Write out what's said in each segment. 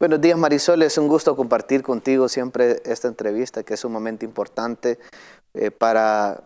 Buenos días, Marisol. Es un gusto compartir contigo siempre esta entrevista, que es sumamente importante para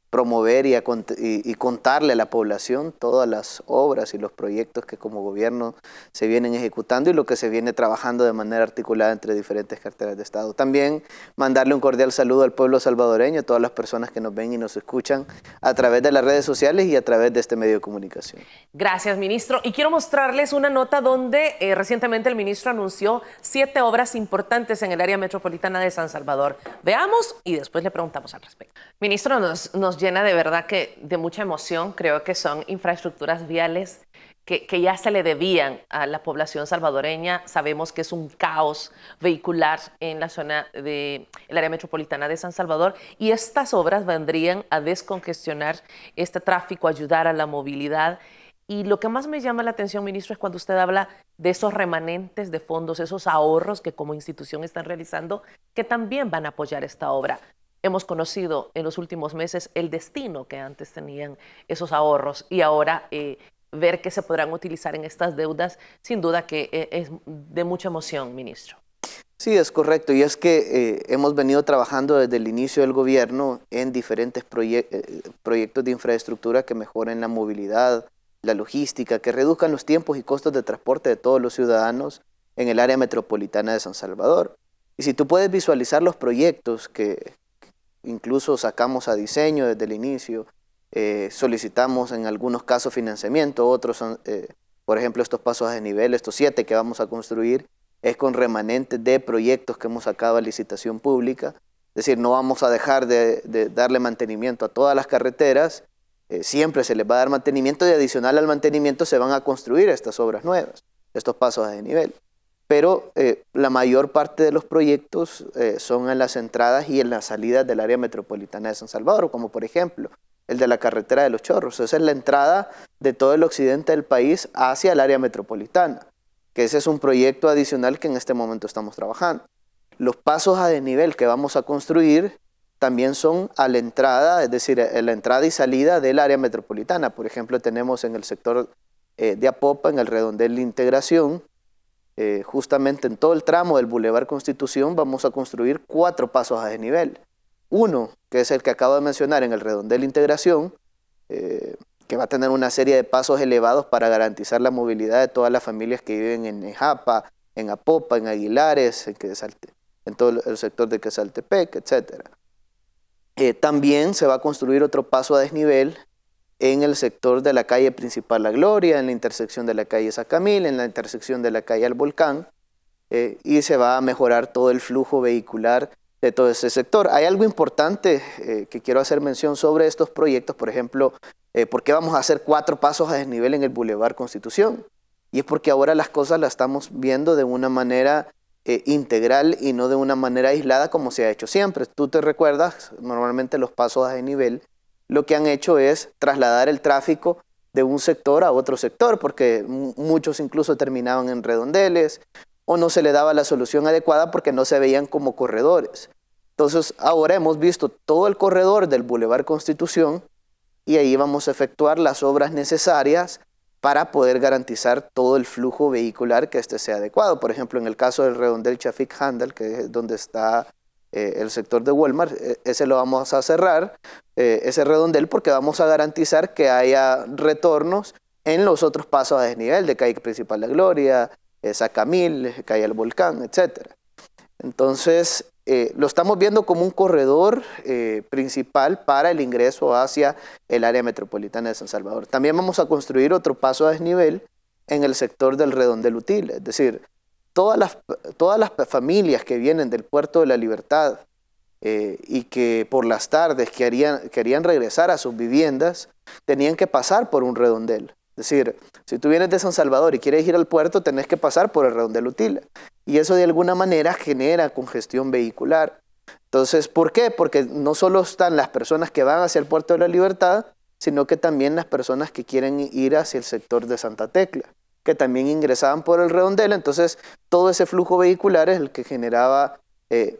promover y contarle a la población todas las obras y los proyectos que como gobierno se vienen ejecutando y lo que se viene trabajando de manera articulada entre diferentes carteras de Estado. También mandarle un cordial saludo al pueblo salvadoreño, a todas las personas que nos ven y nos escuchan a través de las redes sociales y a través de este medio de comunicación. Gracias, ministro. Y quiero mostrarles una nota donde recientemente el ministro anunció 7 obras importantes en el área metropolitana de San Salvador. Veamos y después le preguntamos al respecto. Ministro, nos llena de verdad que de mucha emoción. Creo que son infraestructuras viales que ya se le debían a la población salvadoreña. Sabemos que es un caos vehicular en la zona del área metropolitana de San Salvador y estas obras vendrían a descongestionar este tráfico, ayudar a la movilidad. Y lo que más me llama la atención, ministro, es cuando usted habla de esos remanentes de fondos, esos ahorros que como institución están realizando, que también van a apoyar esta obra. Hemos conocido en los últimos meses el destino que antes tenían esos ahorros y ahora ver que se podrán utilizar en estas deudas, sin duda que es de mucha emoción, ministro. Sí, es correcto. Y es que hemos venido trabajando desde el inicio del gobierno en diferentes proyectos de infraestructura que mejoren la movilidad, la logística, que reduzcan los tiempos y costos de transporte de todos los ciudadanos en el área metropolitana de San Salvador. Y si tú puedes visualizar los proyectos que incluso sacamos a diseño desde el inicio, solicitamos en algunos casos financiamiento, otros son, por ejemplo, estos pasos a nivel, estos 7 que vamos a construir, es con remanentes de proyectos que hemos sacado a licitación pública. Es decir, no vamos a dejar de darle mantenimiento a todas las carreteras, siempre se les va a dar mantenimiento y adicional al mantenimiento se van a construir estas obras nuevas, estos pasos a nivel. Pero la mayor parte de los proyectos son en las entradas y en las salidas del área metropolitana de San Salvador, como por ejemplo el de la carretera de Los Chorros. Esa es la entrada de todo el occidente del país hacia el área metropolitana, que ese es un proyecto adicional que en este momento estamos trabajando. Los pasos a desnivel que vamos a construir también son a la entrada, es decir, a la entrada y salida del área metropolitana. Por ejemplo, tenemos en el sector de Apopa, en el redondel de Integración, justamente en todo el tramo del Boulevard Constitución vamos a construir 4 pasos a desnivel. Uno, que es el que acabo de mencionar en el redondel Integración, que va a tener una serie de pasos elevados para garantizar la movilidad de todas las familias que viven en Nejapa, en Apopa, en Aguilares, en todo el sector de Quesaltepec, etc. También se va a construir otro paso a desnivel en el sector de la calle Principal La Gloria, en la intersección de la calle Sacamil, en la intersección de la calle Al Volcán, y se va a mejorar todo el flujo vehicular de todo ese sector. Hay algo importante que quiero hacer mención sobre estos proyectos, por ejemplo, ¿por qué vamos a hacer 4 pasos a desnivel en el Boulevard Constitución? Y es porque ahora las cosas las estamos viendo de una manera integral y no de una manera aislada como se ha hecho siempre. Tú te recuerdas, normalmente los pasos a desnivel lo que han hecho es trasladar el tráfico de un sector a otro sector, porque muchos incluso terminaban en redondeles o no se le daba la solución adecuada porque no se veían como corredores. Entonces ahora hemos visto todo el corredor del Boulevard Constitución y ahí vamos a efectuar las obras necesarias para poder garantizar todo el flujo vehicular que sea adecuado. Por ejemplo, en el caso del redondel Chafik Handel, que es donde está el sector de Walmart, ese lo vamos a cerrar, ese redondel, porque vamos a garantizar que haya retornos en los otros pasos a desnivel de calle Principal La Gloria, Sacamil, calle El Volcán, etc. Entonces, lo estamos viendo como un corredor principal para el ingreso hacia el área metropolitana de San Salvador. También vamos a construir otro paso a desnivel en el sector del redondel Util, es decir, todas las familias que vienen del Puerto de la Libertad y que por las tardes querían regresar a sus viviendas, tenían que pasar por un redondel. Es decir, si tú vienes de San Salvador y quieres ir al puerto, tenés que pasar por el redondel Utila. Y eso de alguna manera genera congestión vehicular. Entonces, ¿por qué? Porque no solo están las personas que van hacia el Puerto de la Libertad, sino que también las personas que quieren ir hacia el sector de Santa Tecla, que también ingresaban por el redondel. Entonces todo ese flujo vehicular es el que generaba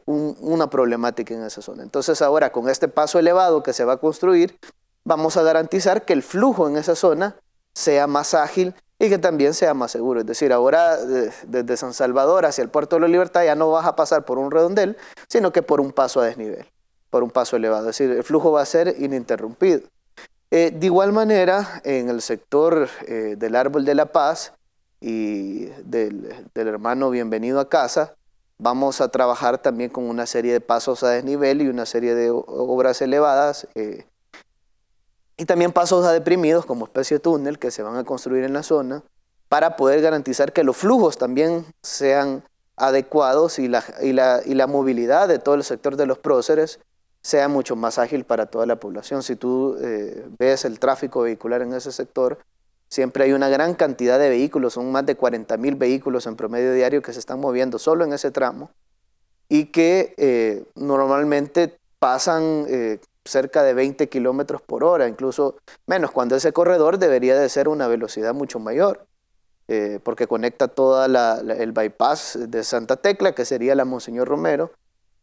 una problemática en esa zona. Entonces ahora con este paso elevado que se va a construir, vamos a garantizar que el flujo en esa zona sea más ágil y que también sea más seguro. Es decir, ahora desde San Salvador hacia el Puerto de la Libertad ya no vas a pasar por un redondel, sino que por un paso a desnivel, por un paso elevado. Es decir, el flujo va a ser ininterrumpido. De igual manera, en el sector del Árbol de la Paz y del hermano Bienvenido a Casa, vamos a trabajar también con una serie de pasos a desnivel y una serie de obras elevadas y también pasos a deprimidos como especie de túnel que se van a construir en la zona para poder garantizar que los flujos también sean adecuados y la movilidad de todo el sector de los próceres sea mucho más ágil para toda la población. Si tú ves el tráfico vehicular en ese sector, siempre hay una gran cantidad de vehículos, son más de 40,000 vehículos en promedio diario que se están moviendo solo en ese tramo y que normalmente pasan cerca de 20 kilómetros por hora, incluso menos, cuando ese corredor debería de ser una velocidad mucho mayor, porque conecta toda el bypass de Santa Tecla, que sería la Monseñor Romero,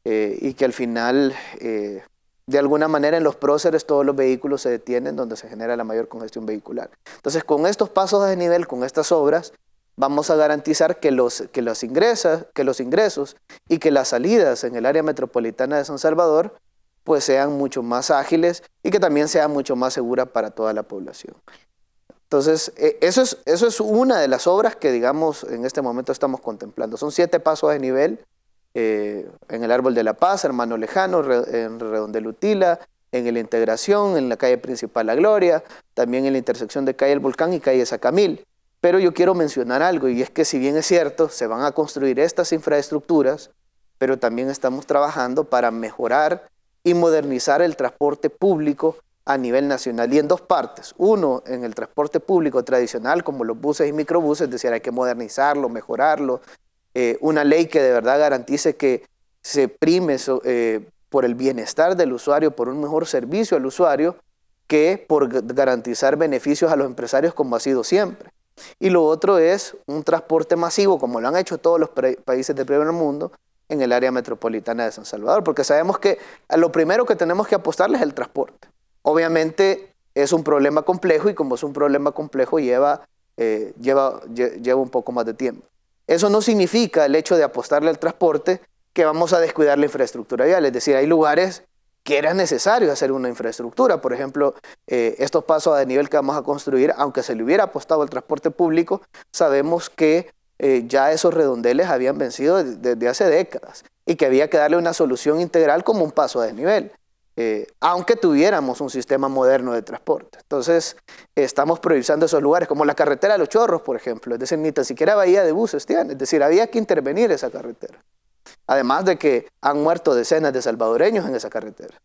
y que al final, de alguna manera en los próceres todos los vehículos se detienen donde se genera la mayor congestión vehicular. Entonces, con estos pasos a desnivel, con estas obras, vamos a garantizar que los ingresos y que las salidas en el área metropolitana de San Salvador pues sean mucho más ágiles y que también sea mucho más segura para toda la población. Entonces, eso es una de las obras que, digamos, en este momento estamos contemplando. Son 7 pasos a desnivel en el Árbol de la Paz, Hermano Lejano, en Redondel Utila, en la Integración, en la calle Principal La Gloria, también en la intersección de calle El Volcán y calle Sacamil. Pero yo quiero mencionar algo, y es que si bien es cierto, se van a construir estas infraestructuras, pero también estamos trabajando para mejorar y modernizar el transporte público a nivel nacional, y en 2 partes. Uno, en el transporte público tradicional, como los buses y microbuses, es decir, hay que modernizarlo, mejorarlo, una ley que de verdad garantice que se prime por el bienestar del usuario, por un mejor servicio al usuario, que por garantizar beneficios a los empresarios como ha sido siempre. Y lo otro es un transporte masivo, como lo han hecho todos los países del primer mundo, en el área metropolitana de San Salvador, porque sabemos que lo primero que tenemos que apostarle es el transporte. Obviamente es un problema complejo y como es un problema complejo lleva un poco más de tiempo. Eso no significa el hecho de apostarle al transporte que vamos a descuidar la infraestructura vial, es decir, hay lugares que era necesario hacer una infraestructura. Por ejemplo, estos pasos a desnivel que vamos a construir, aunque se le hubiera apostado al transporte público, sabemos que ya esos redondeles habían vencido desde hace décadas y que había que darle una solución integral como un paso a desnivel, aunque tuviéramos un sistema moderno de transporte. Entonces, estamos priorizando esos lugares, como la carretera de Los Chorros, por ejemplo, es decir, ni tan siquiera bahía de buses tiene, es decir, había que intervenir esa carretera. Además de que han muerto decenas de salvadoreños en esa carretera.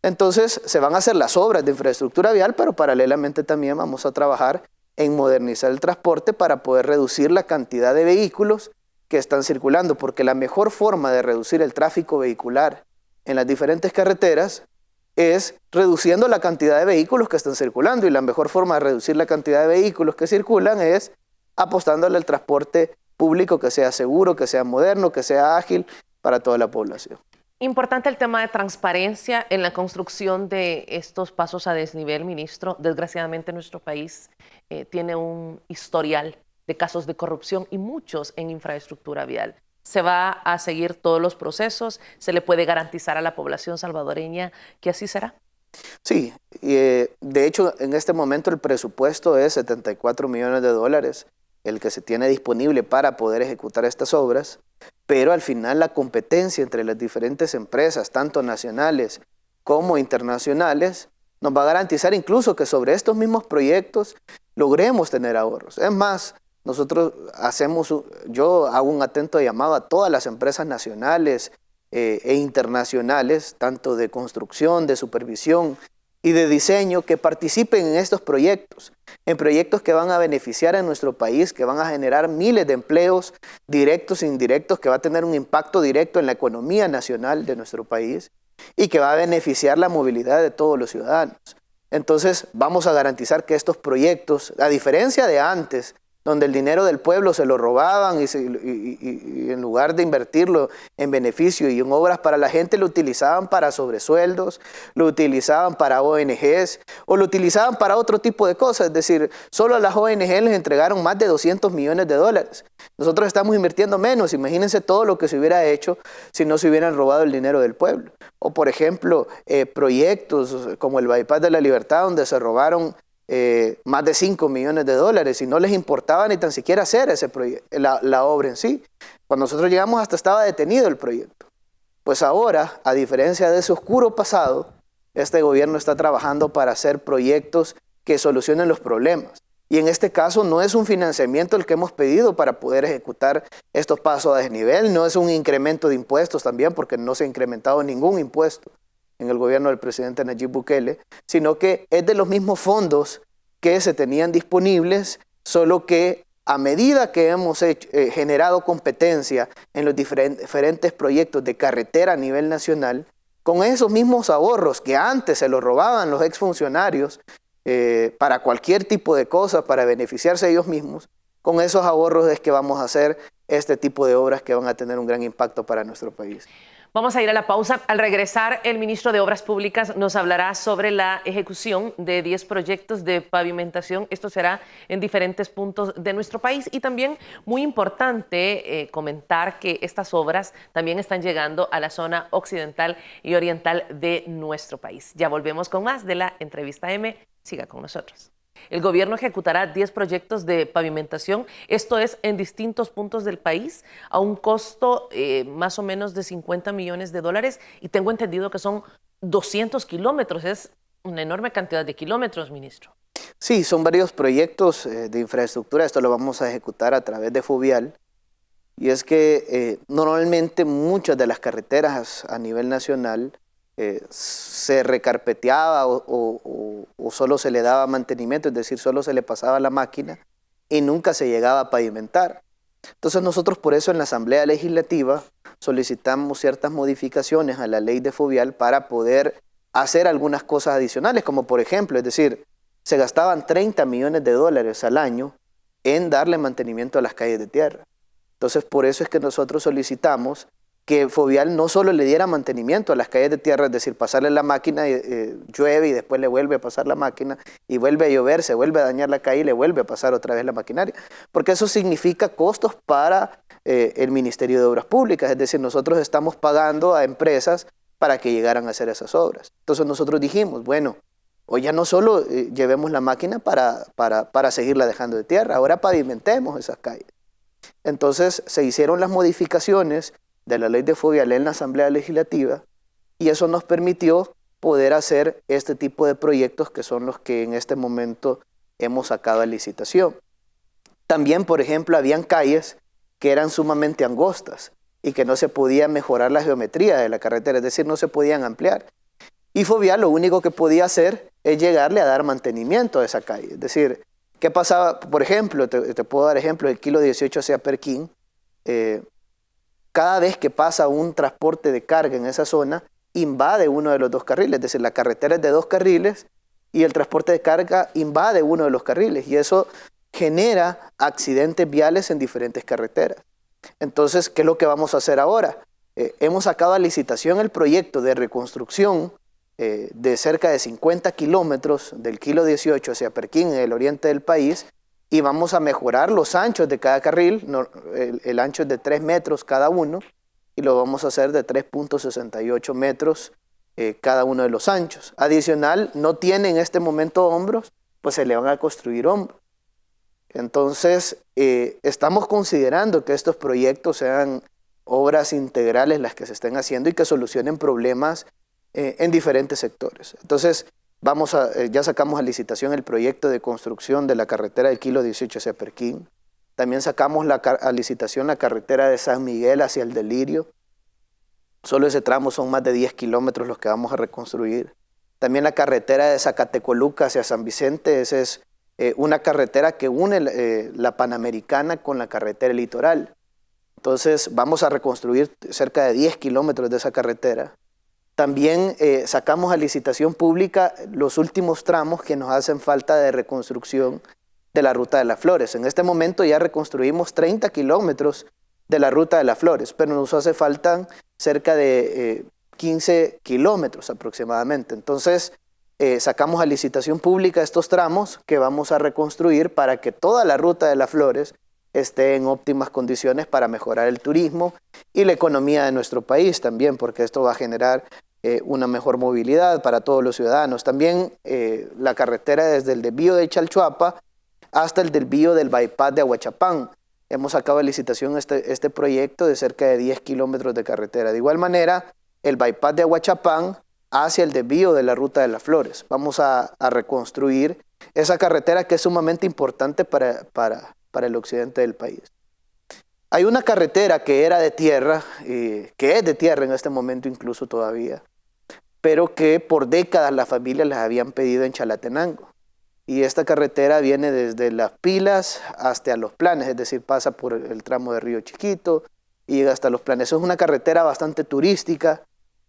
Entonces, se van a hacer las obras de infraestructura vial, pero paralelamente también vamos a trabajar en modernizar el transporte para poder reducir la cantidad de vehículos que están circulando, porque la mejor forma de reducir el tráfico vehicular en las diferentes carreteras es reduciendo la cantidad de vehículos que están circulando, y la mejor forma de reducir la cantidad de vehículos que circulan es apostándole al transporte público que sea seguro, que sea moderno, que sea ágil para toda la población. Importante el tema de transparencia en la construcción de estos pasos a desnivel, ministro. Desgraciadamente nuestro país tiene un historial de casos de corrupción y muchos en infraestructura vial. ¿Se va a seguir todos los procesos? ¿Se le puede garantizar a la población salvadoreña que así será? Sí, de hecho en este momento el presupuesto es $74 millones, el que se tiene disponible para poder ejecutar estas obras, pero al final la competencia entre las diferentes empresas, tanto nacionales como internacionales, nos va a garantizar incluso que sobre estos mismos proyectos logremos tener ahorros. Es más, yo hago un atento llamado a todas las empresas nacionales e internacionales, tanto de construcción, de supervisión y de diseño, que participen en estos proyectos, en proyectos que van a beneficiar a nuestro país, que van a generar miles de empleos directos e indirectos, que va a tener un impacto directo en la economía nacional de nuestro país y que va a beneficiar la movilidad de todos los ciudadanos. Entonces vamos a garantizar que estos proyectos, a diferencia de antes, donde el dinero del pueblo se lo robaban y en lugar de invertirlo en beneficio y en obras para la gente, lo utilizaban para sobresueldos, lo utilizaban para ONGs o lo utilizaban para otro tipo de cosas. Es decir, solo a las ONG les entregaron más de 200 millones de dólares. Nosotros estamos invirtiendo menos. Imagínense todo lo que se hubiera hecho si no se hubieran robado el dinero del pueblo. O por ejemplo, proyectos como el Bypass de la Libertad, donde se robaron más de 5 millones de dólares y no les importaba ni tan siquiera hacer ese la obra en sí. Cuando nosotros llegamos hasta estaba detenido el proyecto. Pues ahora, a diferencia de ese oscuro pasado, este gobierno está trabajando para hacer proyectos que solucionen los problemas. Y en este caso no es un financiamiento el que hemos pedido para poder ejecutar estos pasos a desnivel, no es un incremento de impuestos también, porque no se ha incrementado ningún impuesto en el gobierno del presidente Nayib Bukele, sino que es de los mismos fondos que se tenían disponibles, solo que a medida que hemos generado competencia en los diferentes proyectos de carretera a nivel nacional, con esos mismos ahorros que antes se los robaban los exfuncionarios para cualquier tipo de cosa, para beneficiarse ellos mismos, con esos ahorros es que vamos a hacer este tipo de obras que van a tener un gran impacto para nuestro país. Vamos a ir a la pausa. Al regresar, el ministro de Obras Públicas nos hablará sobre la ejecución de 10 proyectos de pavimentación. Esto será en diferentes puntos de nuestro país. Y también, muy importante comentar que estas obras también están llegando a la zona occidental y oriental de nuestro país. Ya volvemos con más de la entrevista M. Siga con nosotros. El gobierno ejecutará 10 proyectos de pavimentación, esto es en distintos puntos del país, a un costo más o menos de 50 millones de dólares, y tengo entendido que son 200 kilómetros, es una enorme cantidad de kilómetros, ministro. Sí, son varios proyectos de infraestructura, esto lo vamos a ejecutar a través de Fovial, y es que normalmente muchas de las carreteras a nivel nacional se recarpeteaba o solo se le daba mantenimiento, es decir, solo se le pasaba la máquina y nunca se llegaba a pavimentar. Entonces nosotros por eso en la Asamblea Legislativa solicitamos ciertas modificaciones a la ley de Fovial para poder hacer algunas cosas adicionales, como por ejemplo, es decir, se gastaban 30 millones de dólares al año en darle mantenimiento a las calles de tierra. Entonces por eso es que nosotros solicitamos que Fovial no solo le diera mantenimiento a las calles de tierra, es decir, pasarle la máquina, llueve y después le vuelve a pasar la máquina, y vuelve a llover, se vuelve a dañar la calle y le vuelve a pasar otra vez la maquinaria, porque eso significa costos para el Ministerio de Obras Públicas, es decir, nosotros estamos pagando a empresas para que llegaran a hacer esas obras. Entonces nosotros dijimos, bueno, hoy ya no solo llevemos la máquina para seguirla dejando de tierra, ahora pavimentemos esas calles. Entonces se hicieron las modificaciones de la ley de Fovial en la Asamblea Legislativa, y eso nos permitió poder hacer este tipo de proyectos que son los que en este momento hemos sacado a licitación. También, por ejemplo, habían calles que eran sumamente angostas y que no se podía mejorar la geometría de la carretera, es decir, no se podían ampliar. Y Fovial lo único que podía hacer es llegarle a dar mantenimiento a esa calle. Es decir, ¿qué pasaba? Por ejemplo, te puedo dar ejemplo, el kilo 18 hacia Perquín, cada vez que pasa un transporte de carga en esa zona, invade uno de los dos carriles. Es decir, la carretera es de 2 carriles y el transporte de carga invade uno de los carriles. Y eso genera accidentes viales en diferentes carreteras. Entonces, ¿qué es lo que vamos a hacer ahora? Hemos sacado a licitación el proyecto de reconstrucción de cerca de 50 kilómetros del kilo 18 hacia Perquín, en el oriente del país, y vamos a mejorar los anchos de cada carril. El ancho es de 3 metros cada uno, y lo vamos a hacer de 3.68 metros cada uno de los anchos. Adicional, no tiene en este momento hombros, pues se le van a construir hombros. Entonces, estamos considerando que estos proyectos sean obras integrales las que se estén haciendo y que solucionen problemas en diferentes sectores. Entonces, ya sacamos a licitación el proyecto de construcción de la carretera del kilo 18 hacia Perquín. También sacamos a licitación la carretera de San Miguel hacia el Delirio. Solo ese tramo son más de 10 kilómetros los que vamos a reconstruir. También la carretera de Zacatecoluca hacia San Vicente. Esa es una carretera que une la Panamericana con la carretera litoral. Entonces vamos a reconstruir cerca de 10 kilómetros de esa carretera. También sacamos a licitación pública los últimos tramos que nos hacen falta de reconstrucción de la Ruta de las Flores. En este momento ya reconstruimos 30 kilómetros de la Ruta de las Flores, pero nos hace falta cerca de 15 kilómetros aproximadamente. Entonces, sacamos a licitación pública estos tramos que vamos a reconstruir para que toda la Ruta de las Flores esté en óptimas condiciones para mejorar el turismo y la economía de nuestro país también, porque esto va a generar una mejor movilidad para todos los ciudadanos. También la carretera desde el desvío de Chalchuapa hasta el desvío del bypass de Aguachapán. Hemos sacado a licitación este proyecto de cerca de 10 kilómetros de carretera. De igual manera, el bypass de Aguachapán hacia el desvío de la Ruta de las Flores. Vamos a reconstruir esa carretera que es sumamente importante para el occidente del país. Hay una carretera que era de tierra, que es de tierra en este momento incluso todavía, pero que por décadas las familias las habían pedido en Chalatenango. Y esta carretera viene desde Las Pilas hasta Los Planes, es decir, pasa por el tramo de Río Chiquito y llega hasta Los Planes. Es una carretera bastante turística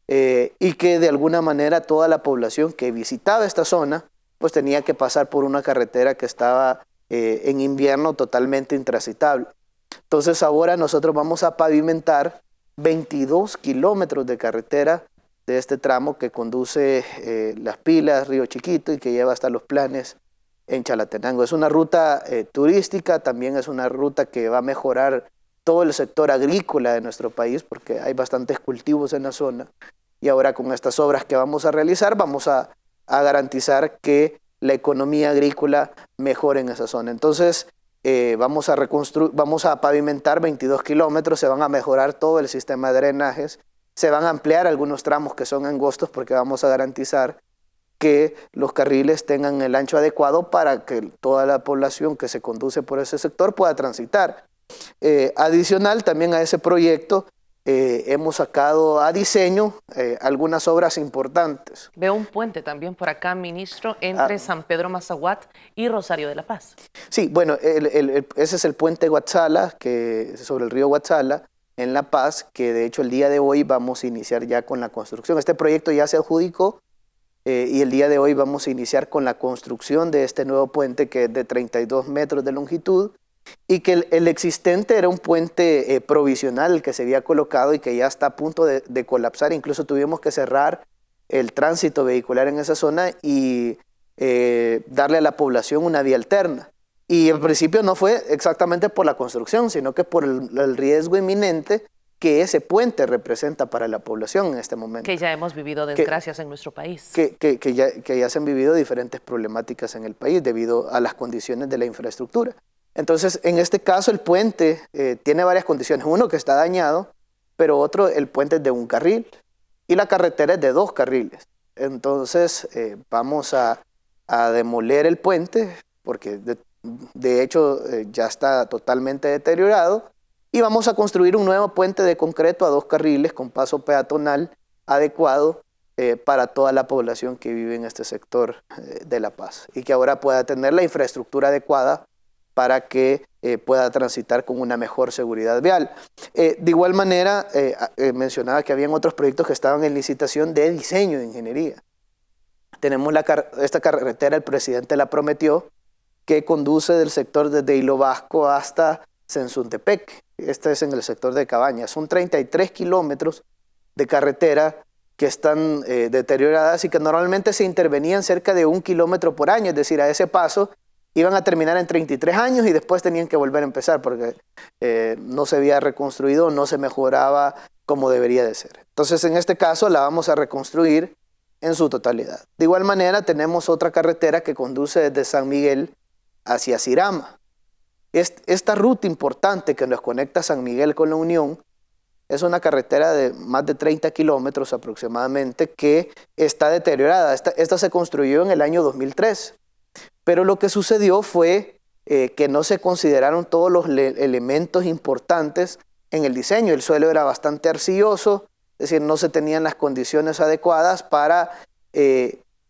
y que de alguna manera toda la población que visitaba esta zona pues tenía que pasar por una carretera que estaba en invierno totalmente intransitable. Entonces ahora nosotros vamos a pavimentar 22 kilómetros de carretera de este tramo que conduce Las Pilas, Río Chiquito y que lleva hasta Los Planes en Chalatenango. Es una ruta turística, también es una ruta que va a mejorar todo el sector agrícola de nuestro país porque hay bastantes cultivos en la zona y ahora con estas obras que vamos a realizar vamos a garantizar que la economía agrícola mejore en esa zona. Entonces vamos a pavimentar 22 kilómetros, se van a mejorar todo el sistema de drenajes, se van a ampliar algunos tramos que son angostos porque vamos a garantizar que los carriles tengan el ancho adecuado para que toda la población que se conduce por ese sector pueda transitar. Adicional también a ese proyecto, hemos sacado a diseño algunas obras importantes. Veo un puente también por acá, ministro, entre San Pedro Mazahuat y Rosario de la Paz. Sí, bueno, ese es el puente Guatzala, sobre el río Guatzala, en La Paz, que de hecho el día de hoy vamos a iniciar ya con la construcción. Este proyecto ya se adjudicó y el día de hoy vamos a iniciar con la construcción de este nuevo puente que es de 32 metros de longitud y que el existente era un puente provisional que se había colocado y que ya está a punto de colapsar. Incluso tuvimos que cerrar el tránsito vehicular en esa zona y darle a la población una vía alterna. Y en principio no fue exactamente por la construcción, sino que por el riesgo inminente que ese puente representa para la población en este momento. Que ya hemos vivido desgracias en nuestro país. Que ya se han vivido diferentes problemáticas en el país debido a las condiciones de la infraestructura. Entonces, en este caso, el puente tiene varias condiciones. Uno, que está dañado, pero otro, el puente es de un carril y la carretera es de 2 carriles. Entonces, vamos a demoler el puente porque de hecho ya está totalmente deteriorado y vamos a construir un nuevo puente de concreto a 2 carriles con paso peatonal adecuado para toda la población que vive en este sector de La Paz y que ahora pueda tener la infraestructura adecuada para que pueda transitar con una mejor seguridad vial. De igual manera, mencionaba que habían otros proyectos que estaban en licitación de diseño de ingeniería. Tenemos esta carretera, el presidente la prometió, que conduce del sector desde Hilo Vasco hasta Sensuntepec. Este es en el sector de Cabañas. Son 33 kilómetros de carretera que están deterioradas y que normalmente se intervenían cerca de 1 kilómetro por año, es decir, a ese paso iban a terminar en 33 años y después tenían que volver a empezar porque no se había reconstruido, no se mejoraba como debería de ser. Entonces, en este caso la vamos a reconstruir en su totalidad. De igual manera, tenemos otra carretera que conduce desde San Miguel hacia Sirama. Esta ruta importante que nos conecta San Miguel con La Unión es una carretera de más de 30 kilómetros aproximadamente que está deteriorada. Esta se construyó en el año 2003, pero lo que sucedió fue que no se consideraron todos los elementos importantes en el diseño. El suelo era bastante arcilloso, es decir, no se tenían las condiciones adecuadas para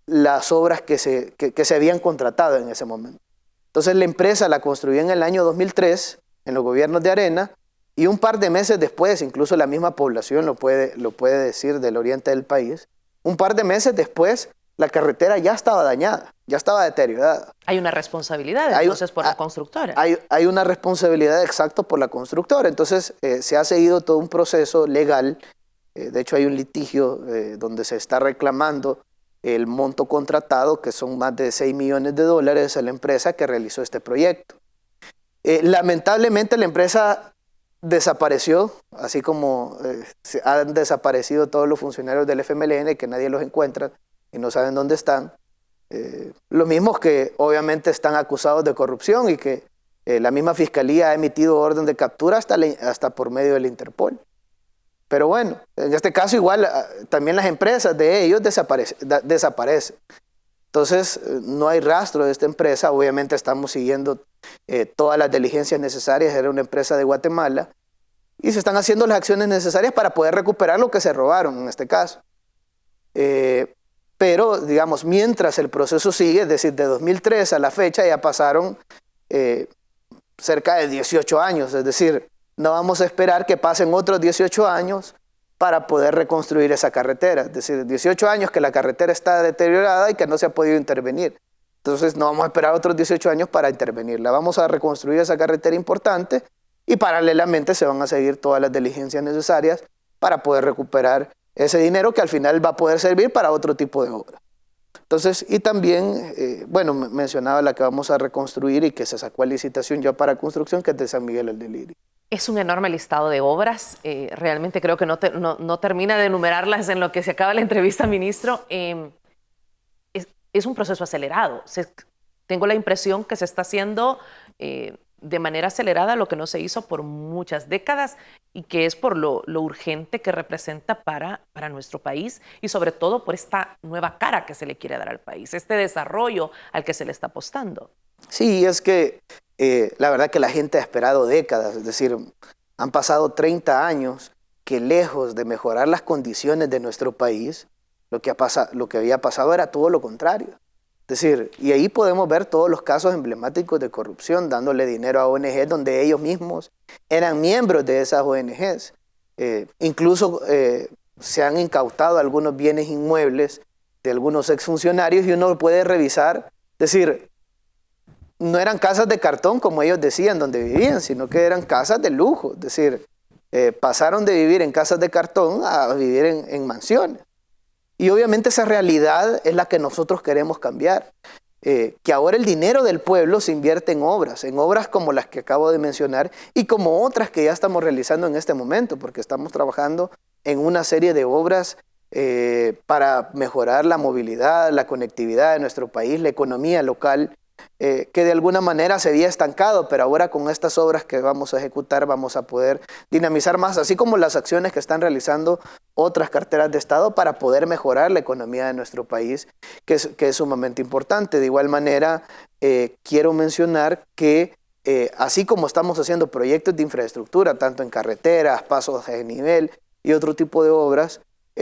las obras que se habían contratado en ese momento. Entonces la empresa la construyó en el año 2003, en los gobiernos de Arena, y un par de meses después, incluso la misma población lo puede decir del oriente del país, un par de meses después la carretera ya estaba dañada, ya estaba deteriorada. Hay una responsabilidad entonces por la constructora. Hay una responsabilidad exacta por la constructora. Entonces se ha seguido todo un proceso legal. De hecho hay un litigio donde se está reclamando el monto contratado, que son más de $6 millones a la empresa que realizó este proyecto. Lamentablemente la empresa desapareció, así como han desaparecido todos los funcionarios del FMLN, que nadie los encuentra y no saben dónde están. Los mismos que obviamente están acusados de corrupción y que la misma fiscalía ha emitido orden de captura hasta por medio del Interpol. Pero bueno, en este caso igual también las empresas de ellos desaparecen. Entonces no hay rastro de esta empresa. Obviamente estamos siguiendo todas las diligencias necesarias. Era una empresa de Guatemala y se están haciendo las acciones necesarias para poder recuperar lo que se robaron en este caso. Pero digamos, mientras el proceso sigue, es decir, de 2003 a la fecha ya pasaron cerca de 18 años, es decir, no vamos a esperar que pasen otros 18 años para poder reconstruir esa carretera. Es decir, 18 años que la carretera está deteriorada y que no se ha podido intervenir. Entonces no vamos a esperar otros 18 años para intervenirla. Vamos a reconstruir esa carretera importante y paralelamente se van a seguir todas las diligencias necesarias para poder recuperar ese dinero que al final va a poder servir para otro tipo de obra. Entonces, y también, bueno, mencionaba la que vamos a reconstruir y que se sacó a licitación ya para construcción, que es de San Miguel el Delirio. Es un enorme listado de obras. Realmente creo que no termina de enumerarlas en lo que se acaba la entrevista, ministro. Es un proceso acelerado. Tengo la impresión que se está haciendo de manera acelerada lo que no se hizo por muchas décadas y que es por lo urgente que representa para nuestro país y sobre todo por esta nueva cara que se le quiere dar al país, este desarrollo al que se le está apostando. Sí, es que la verdad que la gente ha esperado décadas, es decir, han pasado 30 años que lejos de mejorar las condiciones de nuestro país, lo que había pasado era todo lo contrario. Es decir, y ahí podemos ver todos los casos emblemáticos de corrupción, dándole dinero a ONGs donde ellos mismos eran miembros de esas ONGs. Incluso se han incautado algunos bienes inmuebles de algunos exfuncionarios y uno puede revisar, es decir, no eran casas de cartón como ellos decían donde vivían, sino que eran casas de lujo, es decir, pasaron de vivir en casas de cartón a vivir en mansiones. Y obviamente esa realidad es la que nosotros queremos cambiar, que ahora el dinero del pueblo se invierte en obras como las que acabo de mencionar y como otras que ya estamos realizando en este momento, porque estamos trabajando en una serie de obras para mejorar la movilidad, la conectividad de nuestro país, la economía local, que de alguna manera se había estancado, pero ahora con estas obras que vamos a ejecutar vamos a poder dinamizar más, así como las acciones que están realizando otras carteras de Estado para poder mejorar la economía de nuestro país, que es sumamente importante. De igual manera, quiero mencionar que así como estamos haciendo proyectos de infraestructura, tanto en carreteras, pasos de nivel y otro tipo de obras,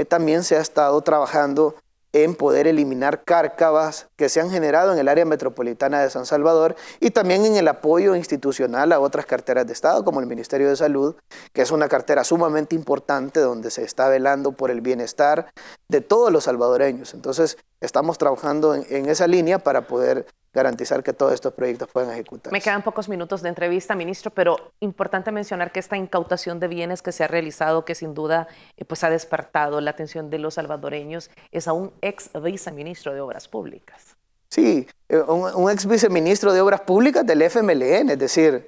también se ha estado trabajando en poder eliminar cárcavas que se han generado en el área metropolitana de San Salvador y también en el apoyo institucional a otras carteras de Estado como el Ministerio de Salud, que es una cartera sumamente importante donde se está velando por el bienestar de todos los salvadoreños. Entonces estamos trabajando en esa línea para poder garantizar que todos estos proyectos puedan ejecutarse. Me quedan pocos minutos de entrevista, ministro, pero importante mencionar que esta incautación de bienes que se ha realizado, que sin duda pues ha despertado la atención de los salvadoreños, es a un ex viceministro de Obras Públicas. Sí, un ex viceministro de Obras Públicas del FMLN, es decir,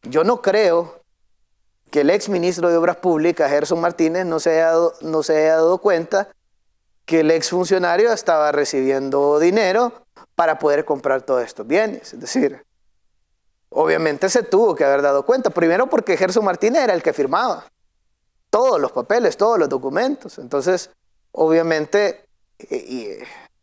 yo no creo que el ex ministro de Obras Públicas, Gerson Martínez, no se haya dado cuenta que el ex funcionario estaba recibiendo dinero para poder comprar todos estos bienes. Es decir, obviamente se tuvo que haber dado cuenta. Primero porque Gerson Martínez era el que firmaba todos los papeles, todos los documentos. Entonces, obviamente,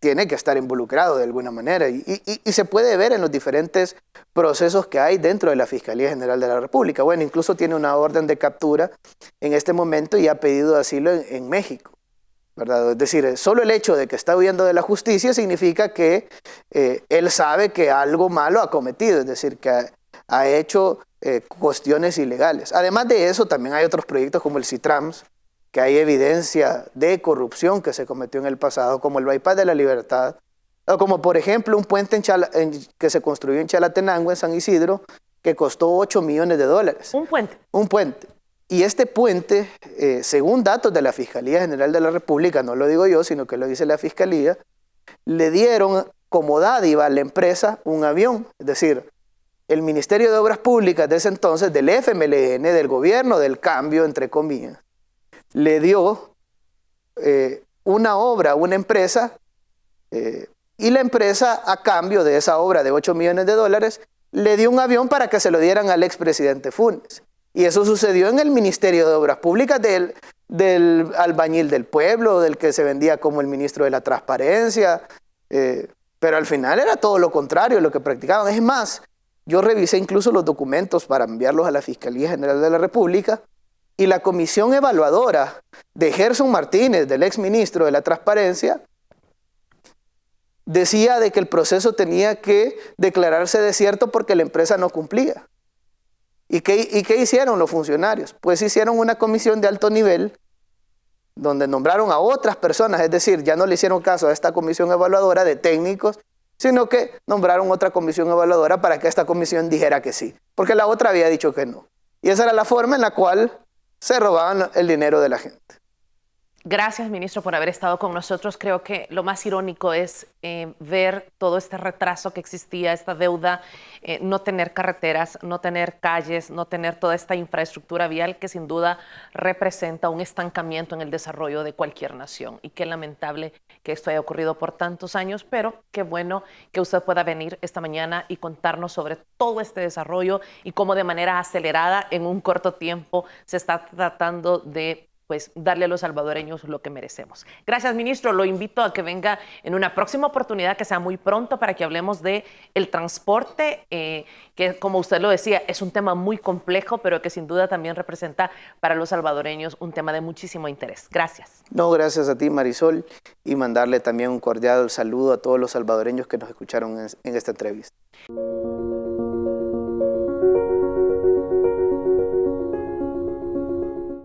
tiene que estar involucrado de alguna manera. Y se puede ver en los diferentes procesos que hay dentro de la Fiscalía General de la República. Bueno, incluso tiene una orden de captura en este momento y ha pedido asilo en México, ¿verdad? Es decir, solo el hecho de que está huyendo de la justicia significa que él sabe que algo malo ha cometido, es decir, que ha hecho cuestiones ilegales. Además de eso, también hay otros proyectos como el CITRAMS, que hay evidencia de corrupción que se cometió en el pasado, como el Bypass de la Libertad, o como por ejemplo un puente que se construyó en Chalatenango, en San Isidro, que costó $8 millones. Un puente. Un puente. Y este puente, según datos de la Fiscalía General de la República, no lo digo yo, sino que lo dice la Fiscalía, le dieron como dádiva a la empresa un avión. Es decir, el Ministerio de Obras Públicas de ese entonces, del FMLN, del gobierno del cambio, entre comillas, le dio una obra a una empresa y la empresa, a cambio de esa obra de $8 millones, le dio un avión para que se lo dieran al expresidente Funes. Y eso sucedió en el Ministerio de Obras Públicas del albañil del pueblo, del que se vendía como el ministro de la Transparencia, pero al final era todo lo contrario lo que practicaban. Es más, yo revisé incluso los documentos para enviarlos a la Fiscalía General de la República y la comisión evaluadora de Gerson Martínez, del exministro de la Transparencia, decía de que el proceso tenía que declararse desierto porque la empresa no cumplía. ¿Y qué hicieron los funcionarios? Pues hicieron una comisión de alto nivel donde nombraron a otras personas, es decir, ya no le hicieron caso a esta comisión evaluadora de técnicos, sino que nombraron otra comisión evaluadora para que esta comisión dijera que sí, porque la otra había dicho que no. Y esa era la forma en la cual se robaban el dinero de la gente. Gracias, ministro, por haber estado con nosotros. Creo que lo más irónico es ver todo este retraso que existía, esta deuda, no tener carreteras, no tener calles, no tener toda esta infraestructura vial que sin duda representa un estancamiento en el desarrollo de cualquier nación. Y qué lamentable que esto haya ocurrido por tantos años, pero qué bueno que usted pueda venir esta mañana y contarnos sobre todo este desarrollo y cómo de manera acelerada, en un corto tiempo, se está tratando de darle a los salvadoreños lo que merecemos. Gracias, ministro. Lo invito a que venga en una próxima oportunidad, que sea muy pronto, para que hablemos de el transporte, que como usted lo decía, es un tema muy complejo, pero que sin duda también representa para los salvadoreños un tema de muchísimo interés. Gracias. No, gracias a ti, Marisol, y mandarle también un cordial saludo a todos los salvadoreños que nos escucharon en esta entrevista.